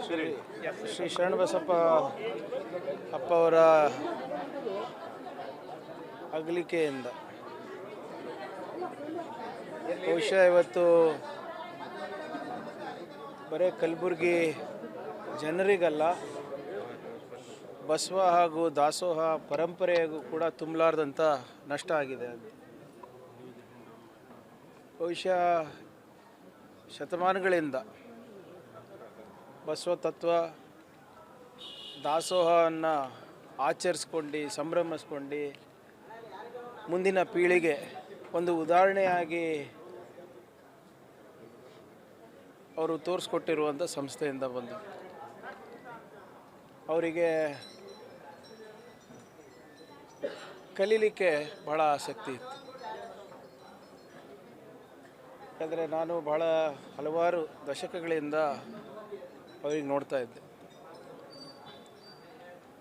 ಶ್ರೀ ಶರಣಬಸಪ್ಪ ಅಪ್ಪ ಅವರ ಅಗಲಿಕೆಯಿಂದ ಬಹುಶಃ ಇವತ್ತು ಬರೀ ಕಲಬುರಗಿ ಜನರಿಗಲ್ಲ, ಬಸವ ಹಾಗೂ ದಾಸೋಹ ಪರಂಪರೆಗೂ ಕೂಡ ತುಂಬಲಾರ್ದಂಥ ನಷ್ಟ ಆಗಿದೆ ಅಂತ. ಬಹುಶಃ ಶತಮಾನಗಳಿಂದ ಬಸವ ತತ್ವ ದಾಸೋಹವನ್ನು ಆಚರಿಸ್ಕೊಂಡು ಸಂಭ್ರಮಿಸ್ಕೊಂಡು ಮುಂದಿನ ಪೀಳಿಗೆ ಒಂದು ಉದಾಹರಣೆಯಾಗಿ ಅವರು ತೋರಿಸ್ಕೊಟ್ಟಿರುವಂಥ ಸಂಸ್ಥೆಯಿಂದ ಬಂದು ಅವರಿಗೆ ಕಲೀಲಿಕ್ಕೆ ಬಹಳ ಆಸಕ್ತಿ ಇತ್ತು. ಯಾಕಂದರೆ ನಾನು ಬಹಳ ಹಲವಾರು ದಶಕಗಳಿಂದ ಅವ್ರಿಗೆ ನೋಡ್ತಾ ಇದ್ದೆ.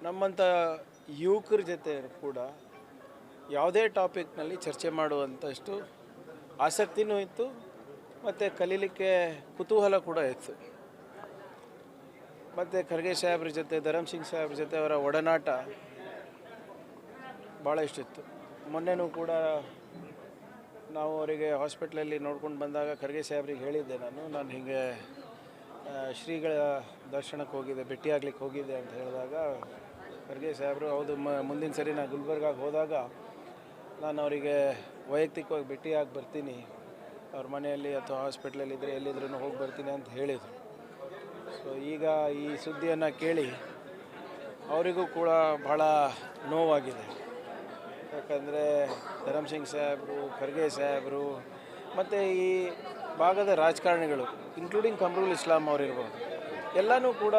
ನಮ್ಮಂಥ ಯುವಕರ ಜೊತೆ ಕೂಡ ಯಾವುದೇ ಟಾಪಿಕ್ನಲ್ಲಿ ಚರ್ಚೆ ಮಾಡುವಂಥಷ್ಟು ಆಸಕ್ತಿನೂ ಇತ್ತು ಮತ್ತು ಕಲೀಲಿಕ್ಕೆ ಕುತೂಹಲ ಕೂಡ ಇತ್ತು. ಮತ್ತು ಖರ್ಗೆ ಸಾಹೇಬ್ರ ಜೊತೆ, ಧರಮ್ ಸಿಂಗ್ ಸಾಹೇಬ್ರ ಜೊತೆ ಅವರ ಒಡನಾಟ ಭಾಳ ಇಷ್ಟಿತ್ತು. ಮೊನ್ನೆನೂ ಕೂಡ ನಾವು ಅವರಿಗೆ ಹಾಸ್ಪಿಟ್ಲಲ್ಲಿ ನೋಡ್ಕೊಂಡು ಬಂದಾಗ ಖರ್ಗೆ ಸಾಹೇಬ್ರಿಗೆ ಹೇಳಿದ್ದೆ, ನಾನು ಹೀಗೆ ಶ್ರೀಗಳ ದರ್ಶನಕ್ಕೆ ಹೋಗಿದ್ದೆ, ಭೇಟಿಯಾಗ್ಲಿಕ್ಕೆ ಹೋಗಿದ್ದೆ ಅಂತ ಹೇಳಿದಾಗ ಖರ್ಗೆ ಸಾಹೇಬರು ಹೌದು, ಮುಂದಿನ ಸರಿ ನಾನು ಗುಲ್ಬರ್ಗಾಗೆ ಹೋದಾಗ ನಾನು ಅವರಿಗೆ ವೈಯಕ್ತಿಕವಾಗಿ ಭೇಟಿಯಾಗಿ ಬರ್ತೀನಿ, ಅವ್ರ ಮನೆಯಲ್ಲಿ ಅಥವಾ ಹಾಸ್ಪಿಟ್ಲಲ್ಲಿದ್ದರೆ ಎಲ್ಲಿದ್ರೂ ಹೋಗಿ ಬರ್ತೀನಿ ಅಂತ ಹೇಳಿದರು. ಸೊ ಈಗ ಈ ಸುದ್ದಿಯನ್ನು ಕೇಳಿ ಅವರಿಗೂ ಕೂಡ ಭಾಳ ನೋವಾಗಿದೆ. ಯಾಕಂದರೆ ಧರಮ್ ಸಿಂಗ್ ಸಾಹೇಬರು, ಖರ್ಗೆ ಸಾಹೇಬರು ಮತ್ತು ಈ ಭಾಗದ ರಾಜಕಾರಣಿಗಳು ಇನ್ಕ್ಲೂಡಿಂಗ್ ಕಮ್ರುಲ್ ಇಸ್ಲಾಂ ಅವರಿರ್ಬೋದು, ಎಲ್ಲನೂ ಕೂಡ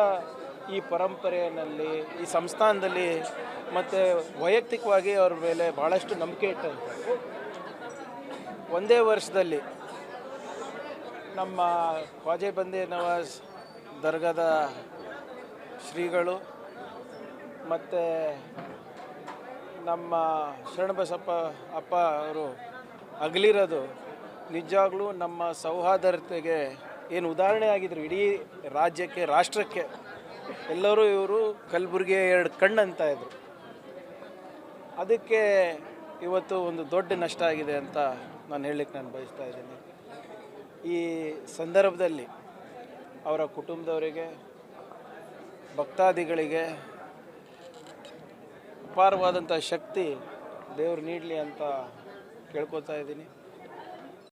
ಈ ಪರಂಪರೆಯಲ್ಲಿ, ಈ ಸಂಸ್ಥಾನದಲ್ಲಿ ಮತ್ತು ವೈಯಕ್ತಿಕವಾಗಿ ಅವ್ರ ಮೇಲೆ ಭಾಳಷ್ಟು ನಂಬಿಕೆ ಇಟ್ಟಂತೆ. ಒಂದೇ ವರ್ಷದಲ್ಲಿ ನಮ್ಮ ಖ್ವಾಜೆ ಬಂದೇ ನವಾಜ್ ದರ್ಗಾದ ಶ್ರೀಗಳು ಮತ್ತು ನಮ್ಮ ಶರಣಬಸಪ್ಪ ಅಪ್ಪ ಅವರು ಅಗಲಿರೋದು ನಿಜವಾಗ್ಲೂ ನಮ್ಮ ಸೌಹಾರ್ದತೆಗೆ ಏನು ಉದಾಹರಣೆ ಆಗಿದ್ರು ಇಡೀ ರಾಜ್ಯಕ್ಕೆ, ರಾಷ್ಟ್ರಕ್ಕೆ. ಎಲ್ಲರೂ ಇವರು ಕಲಬುರಗಿಯ ಎರಡು ಕಣ್ಣಂತ ಇದ್ರು. ಅದಕ್ಕೆ ಇವತ್ತು ಒಂದು ದೊಡ್ಡ ನಷ್ಟ ಆಗಿದೆ ಅಂತ ನಾನು ಹೇಳಲಿಕ್ಕೆ ಬಯಸ್ತಾ ಇದ್ದೀನಿ. ಈ ಸಂದರ್ಭದಲ್ಲಿ ಅವರ ಕುಟುಂಬದವರಿಗೆ, ಭಕ್ತಾದಿಗಳಿಗೆ ಅಪಾರವಾದಂಥ ಶಕ್ತಿ ದೇವರು ನೀಡಲಿ ಅಂತ ಕೇಳ್ಕೊತಾ ಇದ್ದೀನಿ.